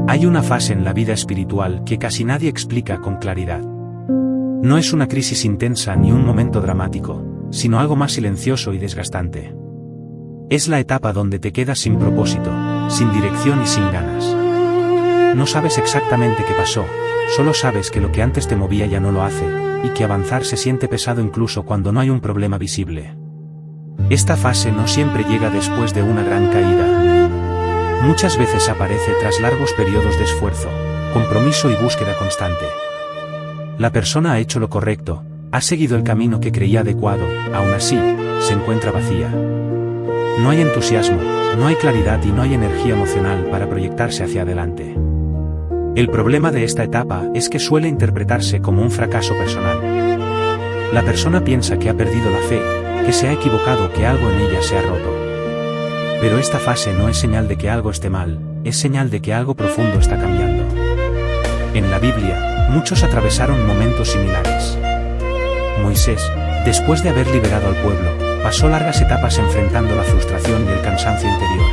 Hay una fase en la vida espiritual que casi nadie explica con claridad. No es una crisis intensa ni un momento dramático, sino algo más silencioso y desgastante. Es la etapa donde te quedas sin propósito, sin dirección y sin ganas. No sabes exactamente qué pasó, solo sabes que lo que antes te movía ya no lo hace, y que avanzar se siente pesado incluso cuando no hay un problema visible. Esta fase no siempre llega después de una gran caída. Muchas veces aparece tras largos periodos de esfuerzo, compromiso y búsqueda constante. La persona ha hecho lo correcto, ha seguido el camino que creía adecuado, aún así, se encuentra vacía. No hay entusiasmo, no hay claridad y no hay energía emocional para proyectarse hacia adelante. El problema de esta etapa es que suele interpretarse como un fracaso personal. La persona piensa que ha perdido la fe, que se ha equivocado, que algo en ella se ha roto. Pero esta fase no es señal de que algo esté mal, es señal de que algo profundo está cambiando. En la Biblia, muchos atravesaron momentos similares. Moisés, después de haber liberado al pueblo, pasó largas etapas enfrentando la frustración y el cansancio interior.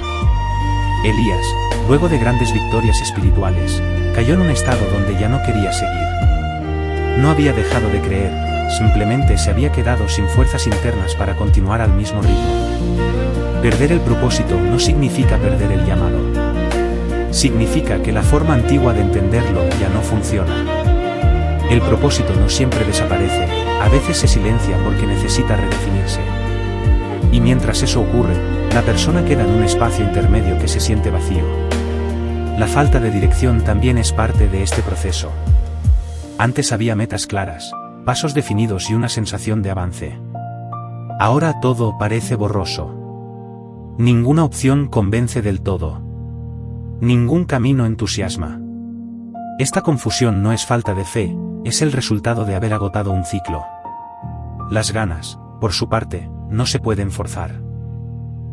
Elías, luego de grandes victorias espirituales, cayó en un estado donde ya no quería seguir. No había dejado de creer, simplemente se había quedado sin fuerzas internas para continuar al mismo ritmo. Perder el propósito no significa perder el llamado. Significa que la forma antigua de entenderlo ya no funciona. El propósito no siempre desaparece, a veces se silencia porque necesita redefinirse. Y mientras eso ocurre, la persona queda en un espacio intermedio que se siente vacío. La falta de dirección también es parte de este proceso. Antes había metas claras, pasos definidos y una sensación de avance. Ahora todo parece borroso. Ninguna opción convence del todo. Ningún camino entusiasma. Esta confusión no es falta de fe, es el resultado de haber agotado un ciclo. Las ganas, por su parte, no se pueden forzar.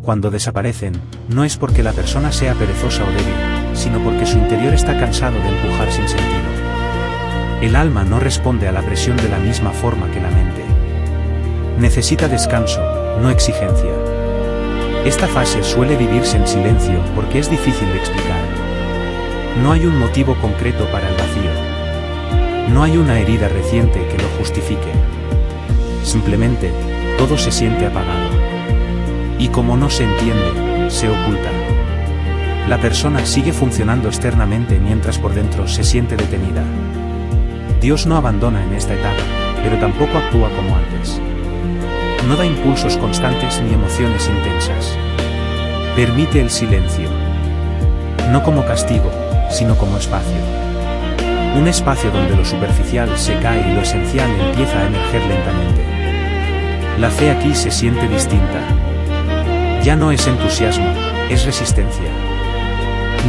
Cuando desaparecen, no es porque la persona sea perezosa o débil, sino porque su interior está cansado de empujar sin sentido. El alma no responde a la presión de la misma forma que la mente. Necesita descanso, no exigencia. Esta fase suele vivirse en silencio porque es difícil de explicar. No hay un motivo concreto para el vacío. No hay una herida reciente que lo justifique. Simplemente, todo se siente apagado. Y como no se entiende, se oculta. La persona sigue funcionando externamente mientras por dentro se siente detenida. Dios no abandona en esta etapa, pero tampoco actúa como antes. No da impulsos constantes ni emociones intensas. Permite el silencio. No como castigo, sino como espacio. Un espacio donde lo superficial se cae y lo esencial empieza a emerger lentamente. La fe aquí se siente distinta. Ya no es entusiasmo, es resistencia.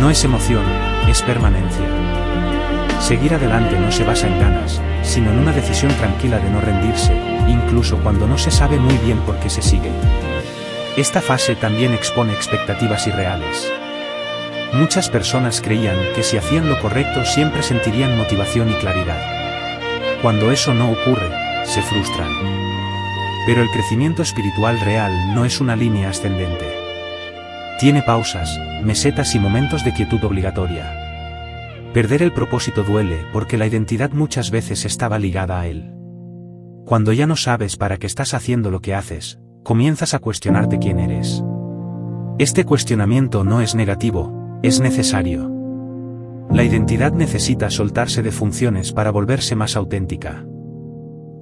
No es emoción, es permanencia. Seguir adelante no se basa en ganas, sino en una decisión tranquila de no rendirse, incluso cuando no se sabe muy bien por qué se sigue. Esta fase también expone expectativas irreales. Muchas personas creían que si hacían lo correcto siempre sentirían motivación y claridad. Cuando eso no ocurre, se frustran. Pero el crecimiento espiritual real no es una línea ascendente. Tiene pausas, mesetas y momentos de quietud obligatoria. Perder el propósito duele porque la identidad muchas veces estaba ligada a él. Cuando ya no sabes para qué estás haciendo lo que haces, comienzas a cuestionarte quién eres. Este cuestionamiento no es negativo, es necesario. La identidad necesita soltarse de funciones para volverse más auténtica.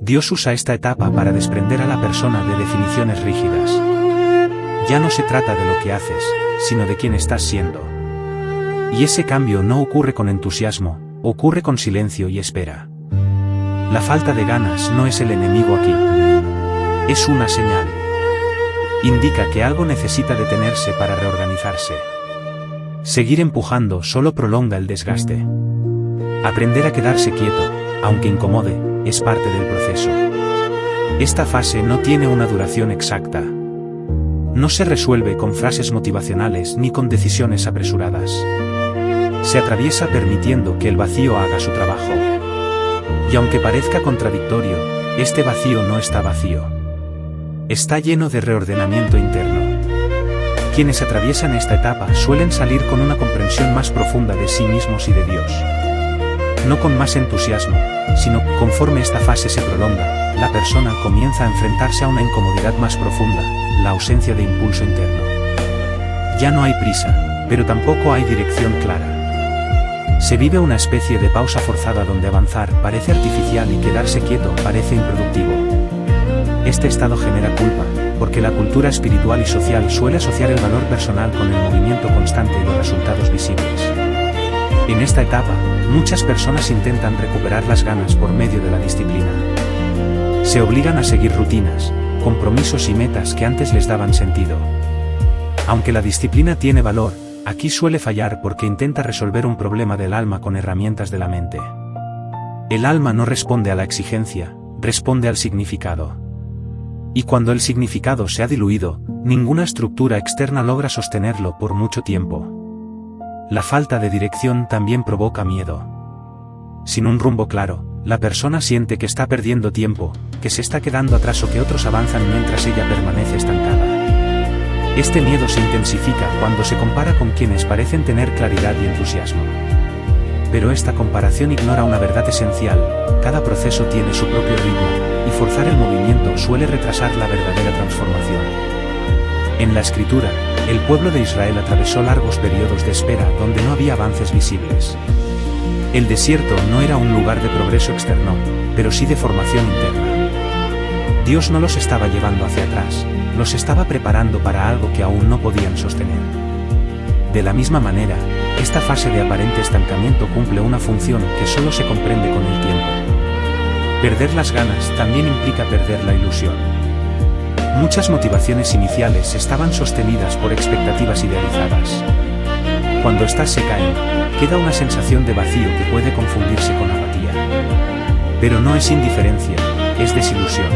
Dios usa esta etapa para desprender a la persona de definiciones rígidas. Ya no se trata de lo que haces, sino de quién estás siendo. Y ese cambio no ocurre con entusiasmo, ocurre con silencio y espera. La falta de ganas no es el enemigo aquí. Es una señal. Indica que algo necesita detenerse para reorganizarse. Seguir empujando solo prolonga el desgaste. Aprender a quedarse quieto, aunque incomode, es parte del proceso. Esta fase no tiene una duración exacta. No se resuelve con frases motivacionales ni con decisiones apresuradas. Se atraviesa permitiendo que el vacío haga su trabajo. Y aunque parezca contradictorio, este vacío no está vacío. Está lleno de reordenamiento interno. Quienes atraviesan esta etapa suelen salir con una comprensión más profunda de sí mismos y de Dios. No con más entusiasmo, sino conforme esta fase se prolonga, la persona comienza a enfrentarse a una incomodidad más profunda, la ausencia de impulso interno. Ya no hay prisa, pero tampoco hay dirección clara. Se vive una especie de pausa forzada donde avanzar parece artificial y quedarse quieto parece improductivo. Este estado genera culpa, porque la cultura espiritual y social suele asociar el valor personal con el movimiento constante y los resultados visibles. En esta etapa, muchas personas intentan recuperar las ganas por medio de la disciplina. Se obligan a seguir rutinas, compromisos y metas que antes les daban sentido. Aunque la disciplina tiene valor, aquí suele fallar porque intenta resolver un problema del alma con herramientas de la mente. El alma no responde a la exigencia, responde al significado. Y cuando el significado se ha diluido, ninguna estructura externa logra sostenerlo por mucho tiempo. La falta de dirección también provoca miedo. Sin un rumbo claro, la persona siente que está perdiendo tiempo, que se está quedando atrás o que otros avanzan mientras ella permanece estancada. Este miedo se intensifica cuando se compara con quienes parecen tener claridad y entusiasmo. Pero esta comparación ignora una verdad esencial: cada proceso tiene su propio ritmo, y forzar el movimiento suele retrasar la verdadera transformación. En la Escritura, el pueblo de Israel atravesó largos periodos de espera donde no había avances visibles. El desierto no era un lugar de progreso externo, pero sí de formación interna. Dios no los estaba llevando hacia atrás, los estaba preparando para algo que aún no podían sostener. De la misma manera, esta fase de aparente estancamiento cumple una función que solo se comprende con el tiempo. Perder las ganas también implica perder la ilusión. Muchas motivaciones iniciales estaban sostenidas por expectativas idealizadas. Cuando éstas se caen, queda una sensación de vacío que puede confundirse con apatía. Pero no es indiferencia, es desilusión.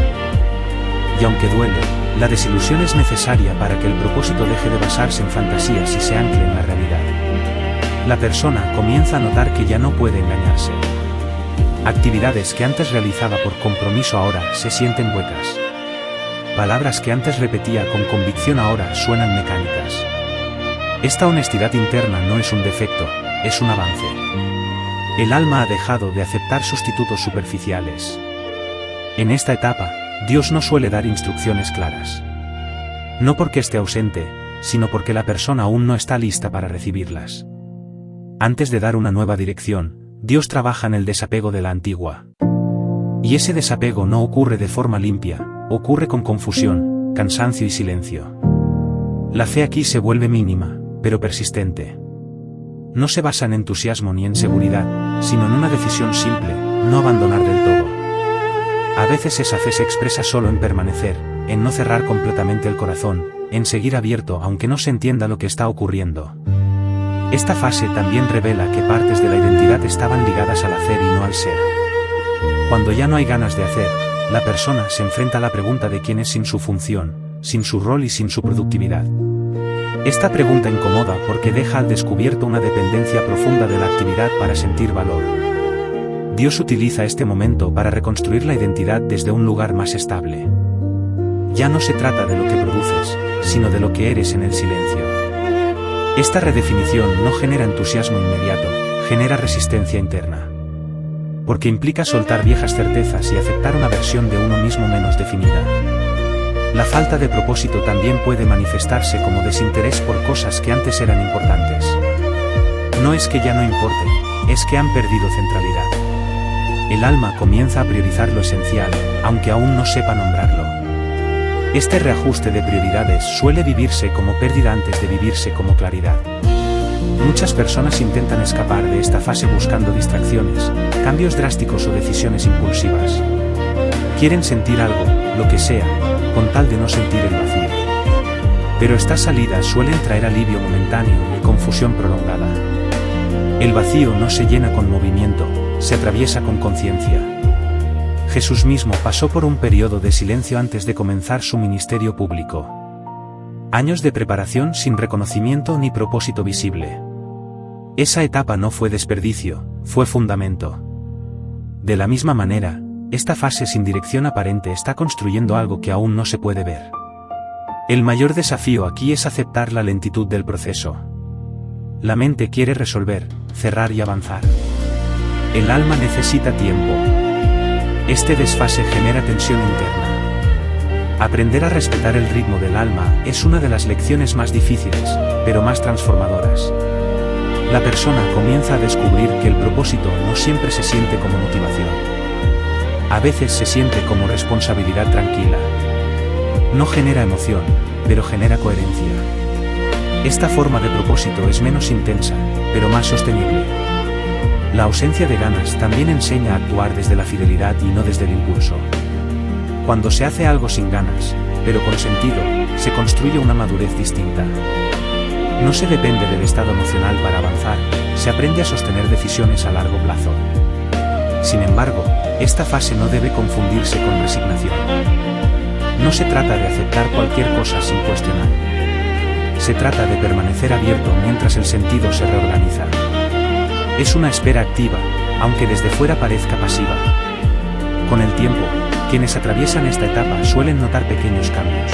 Y aunque duele, la desilusión es necesaria para que el propósito deje de basarse en fantasías y se ancle en la realidad. La persona comienza a notar que ya no puede engañarse. Actividades que antes realizaba por compromiso ahora se sienten huecas. Palabras que antes repetía con convicción ahora suenan mecánicas. Esta honestidad interna no es un defecto, es un avance. El alma ha dejado de aceptar sustitutos superficiales. En esta etapa, Dios no suele dar instrucciones claras. No porque esté ausente, sino porque la persona aún no está lista para recibirlas. Antes de dar una nueva dirección, Dios trabaja en el desapego de la antigua. Y ese desapego no ocurre de forma limpia, ocurre con confusión, cansancio y silencio. La fe aquí se vuelve mínima, pero persistente. No se basa en entusiasmo ni en seguridad, sino en una decisión simple: no abandonar del todo. A veces esa fe se expresa solo en permanecer, en no cerrar completamente el corazón, en seguir abierto aunque no se entienda lo que está ocurriendo. Esta fase también revela que partes de la identidad estaban ligadas al hacer y no al ser. Cuando ya no hay ganas de hacer, la persona se enfrenta a la pregunta de quién es sin su función, sin su rol y sin su productividad. Esta pregunta incomoda porque deja al descubierto una dependencia profunda de la actividad para sentir valor. Dios utiliza este momento para reconstruir la identidad desde un lugar más estable. Ya no se trata de lo que produces, sino de lo que eres en el silencio. Esta redefinición no genera entusiasmo inmediato, genera resistencia interna. Porque implica soltar viejas certezas y aceptar una versión de uno mismo menos definida. La falta de propósito también puede manifestarse como desinterés por cosas que antes eran importantes. No es que ya no importen, es que han perdido centralidad. El alma comienza a priorizar lo esencial, aunque aún no sepa nombrarlo. Este reajuste de prioridades suele vivirse como pérdida antes de vivirse como claridad. Muchas personas intentan escapar de esta fase buscando distracciones, cambios drásticos o decisiones impulsivas. Quieren sentir algo, lo que sea, con tal de no sentir el vacío. Pero estas salidas suelen traer alivio momentáneo y confusión prolongada. El vacío no se llena con movimiento, se atraviesa con conciencia. Jesús mismo pasó por un periodo de silencio antes de comenzar su ministerio público. Años de preparación sin reconocimiento ni propósito visible. Esa etapa no fue desperdicio, fue fundamento. De la misma manera, esta fase sin dirección aparente está construyendo algo que aún no se puede ver. El mayor desafío aquí es aceptar la lentitud del proceso. La mente quiere resolver, cerrar y avanzar. El alma necesita tiempo. Este desfase genera tensión interna. Aprender a respetar el ritmo del alma es una de las lecciones más difíciles, pero más transformadoras. La persona comienza a descubrir que el propósito no siempre se siente como motivación. A veces se siente como responsabilidad tranquila. No genera emoción, pero genera coherencia. Esta forma de propósito es menos intensa, pero más sostenible. La ausencia de ganas también enseña a actuar desde la fidelidad y no desde el impulso. Cuando se hace algo sin ganas, pero con sentido, se construye una madurez distinta. No se depende del estado emocional para avanzar, se aprende a sostener decisiones a largo plazo. Sin embargo, esta fase no debe confundirse con resignación. No se trata de aceptar cualquier cosa sin cuestionar. Se trata de permanecer abierto mientras el sentido se reorganiza. Es una espera activa, aunque desde fuera parezca pasiva. Con el tiempo, quienes atraviesan esta etapa suelen notar pequeños cambios.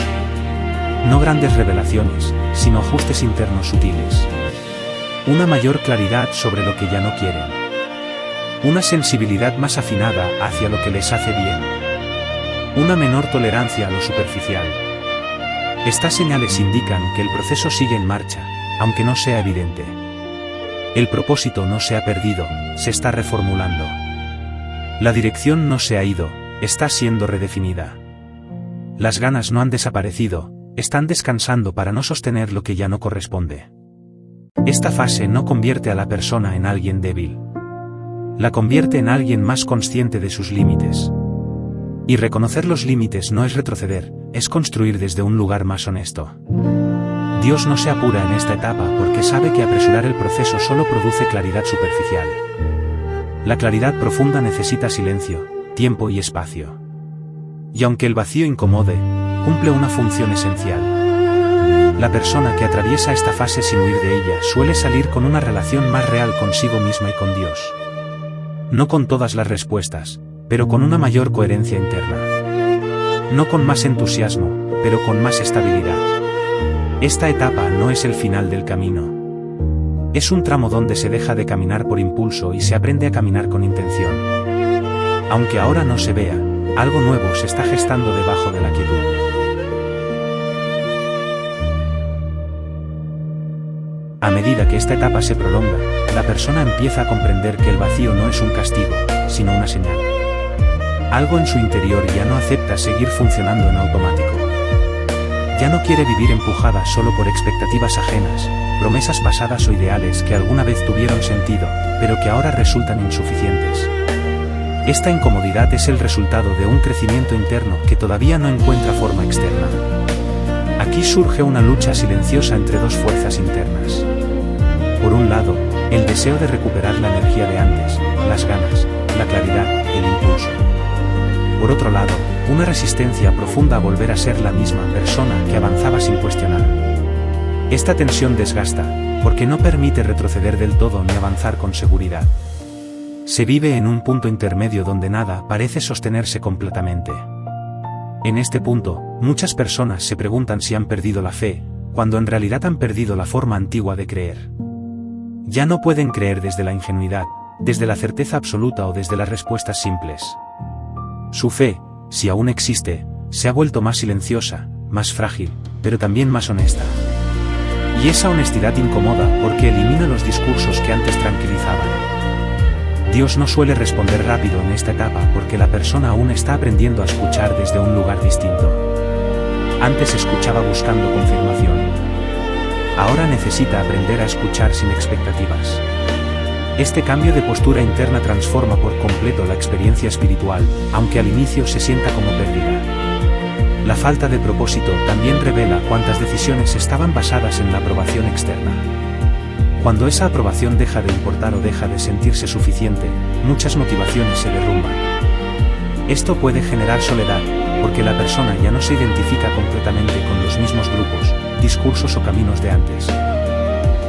No grandes revelaciones, sino ajustes internos sutiles. Una mayor claridad sobre lo que ya no quieren. Una sensibilidad más afinada hacia lo que les hace bien. Una menor tolerancia a lo superficial. Estas señales indican que el proceso sigue en marcha, aunque no sea evidente. El propósito no se ha perdido, se está reformulando. La dirección no se ha ido, está siendo redefinida. Las ganas no han desaparecido, están descansando para no sostener lo que ya no corresponde. Esta fase no convierte a la persona en alguien débil. La convierte en alguien más consciente de sus límites. Y reconocer los límites no es retroceder, es construir desde un lugar más honesto. Dios no se apura en esta etapa porque sabe que apresurar el proceso solo produce claridad superficial. La claridad profunda necesita silencio, tiempo y espacio. Y aunque el vacío incomode, cumple una función esencial. La persona que atraviesa esta fase sin huir de ella suele salir con una relación más real consigo misma y con Dios. No con todas las respuestas, pero con una mayor coherencia interna. No con más entusiasmo, pero con más estabilidad. Esta etapa no es el final del camino. Es un tramo donde se deja de caminar por impulso y se aprende a caminar con intención. Aunque ahora no se vea, algo nuevo se está gestando debajo de la quietud. A medida que esta etapa se prolonga, la persona empieza a comprender que el vacío no es un castigo, sino una señal. Algo en su interior ya no acepta seguir funcionando en automático. Ya no quiere vivir empujada solo por expectativas ajenas, promesas pasadas o ideales que alguna vez tuvieron sentido, pero que ahora resultan insuficientes. Esta incomodidad es el resultado de un crecimiento interno que todavía no encuentra forma externa. Aquí surge una lucha silenciosa entre dos fuerzas internas. Por un lado, el deseo de recuperar la energía de antes, las ganas, la claridad, el impulso. Por otro lado, una resistencia profunda a volver a ser la misma persona que avanzaba sin cuestionar. Esta tensión desgasta, porque no permite retroceder del todo ni avanzar con seguridad. Se vive en un punto intermedio donde nada parece sostenerse completamente. En este punto, muchas personas se preguntan si han perdido la fe, cuando en realidad han perdido la forma antigua de creer. Ya no pueden creer desde la ingenuidad, desde la certeza absoluta o desde las respuestas simples. Su fe, si aún existe, se ha vuelto más silenciosa, más frágil, pero también más honesta. Y esa honestidad incomoda porque elimina los discursos que antes tranquilizaban. Dios no suele responder rápido en esta etapa porque la persona aún está aprendiendo a escuchar desde un lugar distinto. Antes escuchaba buscando confirmación. Ahora necesita aprender a escuchar sin expectativas. Este cambio de postura interna transforma por completo la experiencia espiritual, aunque al inicio se sienta como pérdida. La falta de propósito también revela cuántas decisiones estaban basadas en la aprobación externa. Cuando esa aprobación deja de importar o deja de sentirse suficiente, muchas motivaciones se derrumban. Esto puede generar soledad, porque la persona ya no se identifica completamente con los mismos grupos, discursos o caminos de antes.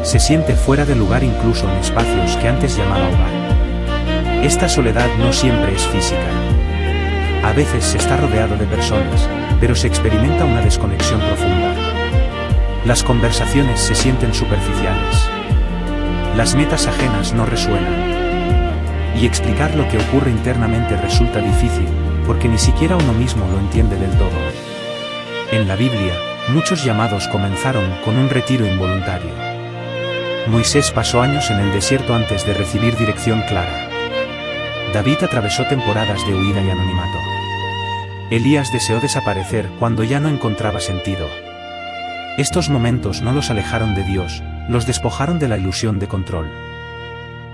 Se siente fuera de lugar incluso en espacios que antes llamaba hogar. Esta soledad no siempre es física. A veces se está rodeado de personas, pero se experimenta una desconexión profunda. Las conversaciones se sienten superficiales. Las metas ajenas no resuenan. Y explicar lo que ocurre internamente resulta difícil, porque ni siquiera uno mismo lo entiende del todo. En la Biblia, muchos llamados comenzaron con un retiro involuntario. Moisés pasó años en el desierto antes de recibir dirección clara. David atravesó temporadas de huida y anonimato. Elías deseó desaparecer cuando ya no encontraba sentido. Estos momentos no los alejaron de Dios, los despojaron de la ilusión de control.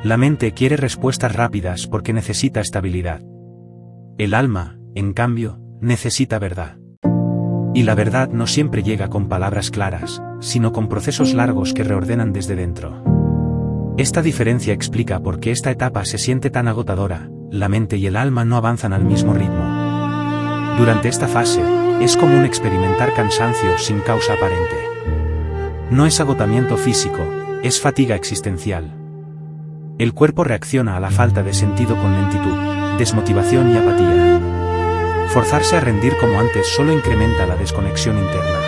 La mente quiere respuestas rápidas porque necesita estabilidad. El alma, en cambio, necesita verdad. Y la verdad no siempre llega con palabras claras, sino con procesos largos que reordenan desde dentro. Esta diferencia explica por qué esta etapa se siente tan agotadora. La mente y el alma no avanzan al mismo ritmo. Durante esta fase, es común experimentar cansancio sin causa aparente. No es agotamiento físico, es fatiga existencial. El cuerpo reacciona a la falta de sentido con lentitud, desmotivación y apatía. Forzarse a rendir como antes solo incrementa la desconexión interna.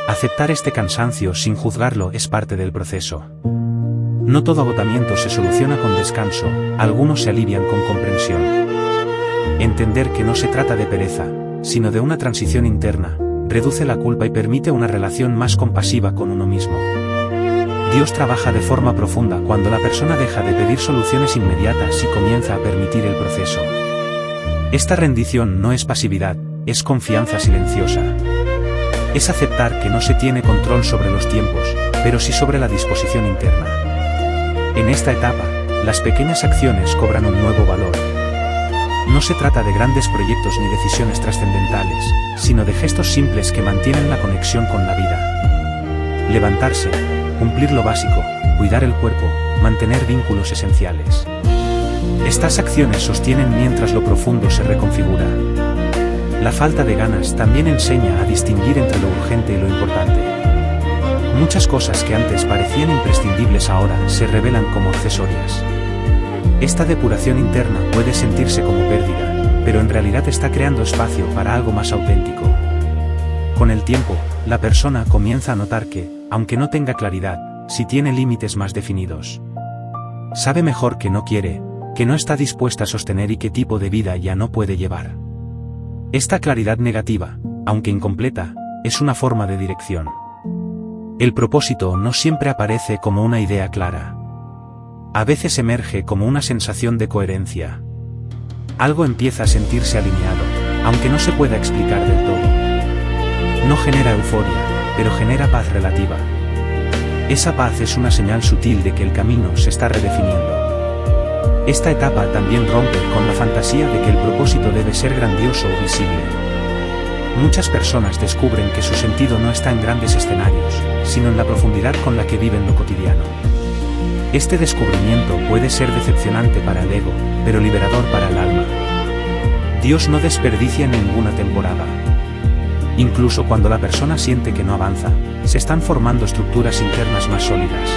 Aceptar este cansancio sin juzgarlo es parte del proceso. No todo agotamiento se soluciona con descanso, algunos se alivian con comprensión. Entender que no se trata de pereza, sino de una transición interna, reduce la culpa y permite una relación más compasiva con uno mismo. Dios trabaja de forma profunda cuando la persona deja de pedir soluciones inmediatas y comienza a permitir el proceso. Esta rendición no es pasividad, es confianza silenciosa. Es aceptar que no se tiene control sobre los tiempos, pero sí sobre la disposición interna. En esta etapa, las pequeñas acciones cobran un nuevo valor. No se trata de grandes proyectos ni decisiones trascendentales, sino de gestos simples que mantienen la conexión con la vida. Levantarse, cumplir lo básico, cuidar el cuerpo, mantener vínculos esenciales. Estas acciones sostienen mientras lo profundo se reconfigura. La falta de ganas también enseña a distinguir entre lo urgente y lo importante. Muchas cosas que antes parecían imprescindibles ahora se revelan como accesorias. Esta depuración interna puede sentirse como pérdida, pero en realidad está creando espacio para algo más auténtico. Con el tiempo, la persona comienza a notar que, aunque no tenga claridad, sí tiene límites más definidos. Sabe mejor que no quiere, que no está dispuesta a sostener y qué tipo de vida ya no puede llevar. Esta claridad negativa, aunque incompleta, es una forma de dirección. El propósito no siempre aparece como una idea clara. A veces emerge como una sensación de coherencia. Algo empieza a sentirse alineado, aunque no se pueda explicar del todo. No genera euforia, pero genera paz relativa. Esa paz es una señal sutil de que el camino se está redefiniendo. Esta etapa también rompe con la fantasía de que el propósito debe ser grandioso o visible. Muchas personas descubren que su sentido no está en grandes escenarios, sino en la profundidad con la que viven lo cotidiano. Este descubrimiento puede ser decepcionante para el ego, pero liberador para el alma. Dios no desperdicia ninguna temporada. Incluso cuando la persona siente que no avanza, se están formando estructuras internas más sólidas.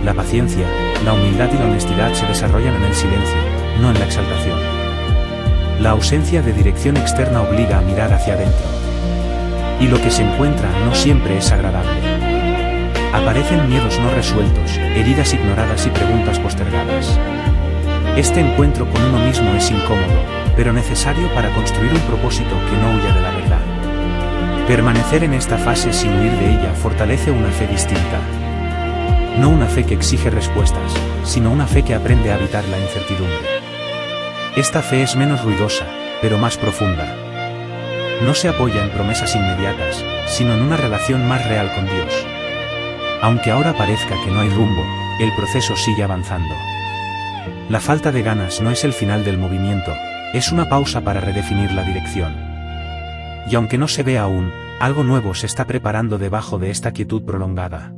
La paciencia, la humildad y la honestidad se desarrollan en el silencio, no en la exaltación. La ausencia de dirección externa obliga a mirar hacia adentro. Y lo que se encuentra no siempre es agradable. Aparecen miedos no resueltos, heridas ignoradas y preguntas postergadas. Este encuentro con uno mismo es incómodo, pero necesario para construir un propósito que no huya de la verdad. Permanecer en esta fase sin huir de ella fortalece una fe distinta. No una fe que exige respuestas, sino una fe que aprende a habitar la incertidumbre. Esta fe es menos ruidosa, pero más profunda. No se apoya en promesas inmediatas, sino en una relación más real con Dios. Aunque ahora parezca que no hay rumbo, el proceso sigue avanzando. La falta de ganas no es el final del movimiento, es una pausa para redefinir la dirección. Y aunque no se ve aún, algo nuevo se está preparando debajo de esta quietud prolongada.